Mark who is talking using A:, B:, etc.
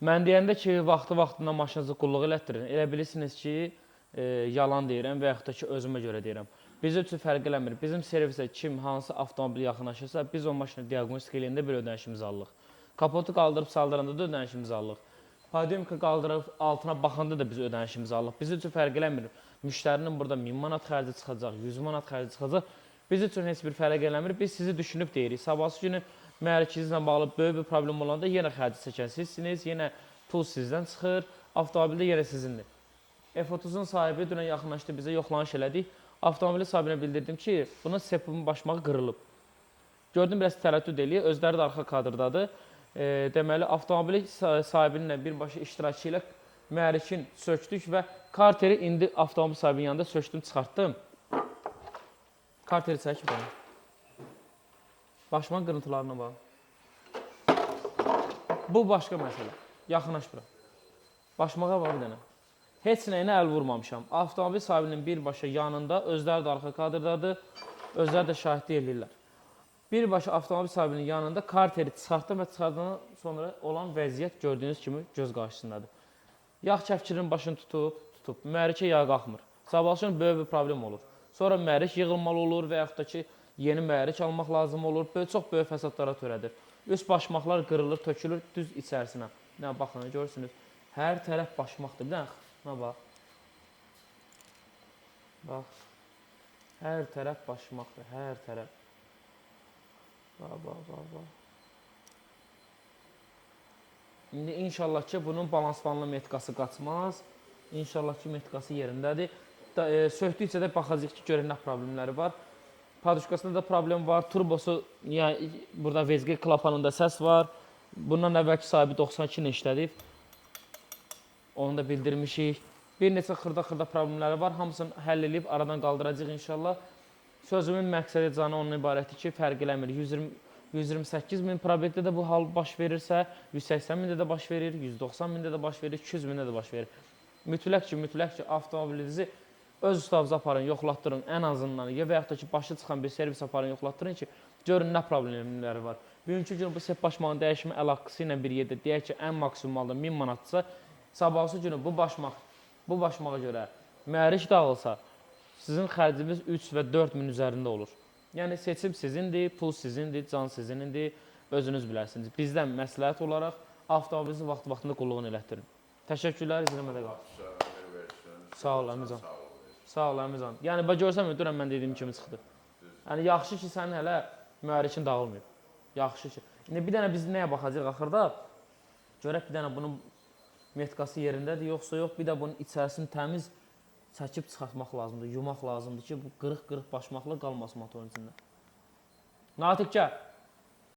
A: Mən deyəndə ki, vaxtında maşınınızı qulluq elətdirin. Elə bilirsiniz ki, yalan deyirəm və yaxud da ki, özümə görə deyirəm. Bizim üçün fərq eləmir. Bizim servisə kim, hansı avtomobil yaxınlaşırsa, biz o maşını diaqnostik eləyəndə bir ödənişimizi alırıq. Kapotu qaldırıb saldıranda da ödənişimizi alırıq. Podiumka qaldırıb altına baxanda da biz ödənişimizi alırıq. Bizim üçün fərq eləmir. Müştərinin burada 1000 manat xərci çıxacaq, 100 manat xərci çıxacaq. Bizim üçün heç bir fərq eləmir. Biz sizi düşünüb deyirik. Sabahsı günü mühərrikinizlə bağlı böyük bir problem olanda yenə xərci çəkən sizsiniz, yenə pul sizdən çıxır, avtomobildə yenə sizindir. F30-un sahibi dünən yaxınlaşdı, bizə yoxlanış elədik. Avtomobilin sahibinə bildirdim ki, bunun sepubun başmağı qırılıb. Gördüm, biraz tərəddüd eləyir, özləri də arxa kadrdadır. Deməli, avtomobili sahibinin ilə birbaşa iştirakçı ilə mühərrikin söktük və karteri indi avtomobil sahibinin yanında söktüm, çıxartdım. Karteri çəkib bana. Başmaq qırıntılarına bax. Bu başqa məsələ. Yaxınlaş bura. Başmağa var bir dənə. Heç nəyinə əl vurmamışam. Avtomobil sahibinin birbaşa yanında, özləri də arxa kadrdadır, özləri də şahidlik edirlər. Birbaşa avtomobil sahibinin yanında karteri çıxartdım və çıxardandan sonra olan vəziyyət gördüyünüz kimi göz qarşısındadır. Yağ kəpkirinin başını tutub, mühərrikə yağ qalxmır. Sabahçının böyük bir problem olur. Sonra mühərrik yığılmalı olur və yaxud da ki, yeni mühərrik almaq lazım olur. Çox böyük fəsadlara törədir. Üst başmaqlar qırılır, tökülür düz içərisinə. Nə baxın, görürsünüz. Hər tərəf başmaqdır. Bir dənə, nə bax. Bax. Hər tərəf başmaqdır, hər tərəf. Bax. İndi inşallah ki, bunun balanslanma metkası qaçmaz. İnşallah ki, metkası yerindədir. Söktükcə də baxacaq ki, görək nə problemləri var. Paduşkasında da problem var. Turbosu, yəni burada VSG klapanında səs var. Bundan əvvəlki sahibi 92 ilə işlədib. Onu da bildirmişik. Bir neçə xırda problemləri var. Hamısını həll edib aradan qaldıracaq inşallah. Sözümün məqsədi canı onun ibarətdir ki, fərq eləmir. 128 min probeldə də bu hal baş verirsə, 180 mində də baş verir, 190 mində də baş verir, 200 mində də baş verir. Mütləq ki, avtomobilinizi öz ustabınıza aparın, yoxlatdırın ən azından. Ya və yaxud da ki, başı çıxan bir servis aparın, yoxlatdırın ki, görün nə problemləri var. Bugünkü gün bu sep başmağın dəyişimi əl haqqısı ilə bir yerdə deyək ki, ən maksimalda 1000 manatdırsa, sabahsı günü bu başmağa görə mühərrik dağılsa, sizin xərciniz 3 və 4 min üzərində olur. Yəni, seçim sizindir, pul sizindir, can sizindir, özünüz bilərsiniz. Bizdən məsləhət olaraq avtomobilinizi vaxtında qulluğunu elətdirin. Təşəkkürlər, izləmədə qalın. Sağ ol, Əmizan. Sağ ol, Əmizan. Yəni, görsəm, dünən mən dediyim kimi çıxdı. Yəni, yaxşı ki, sənin hələ mühərrikin dağılmıyor. Yaxşı ki. İndi bir dənə biz nəyə baxacaq axırda? Görək bir dənə bunun metkası yerindədir, yoxsa yox. Bir də bunun içərisini təmiz çəkib çıxartmaq lazımdır, yumaq lazımdır ki, bu qırıq başmaqla qalmasın motorun içində. Natiq, gəl.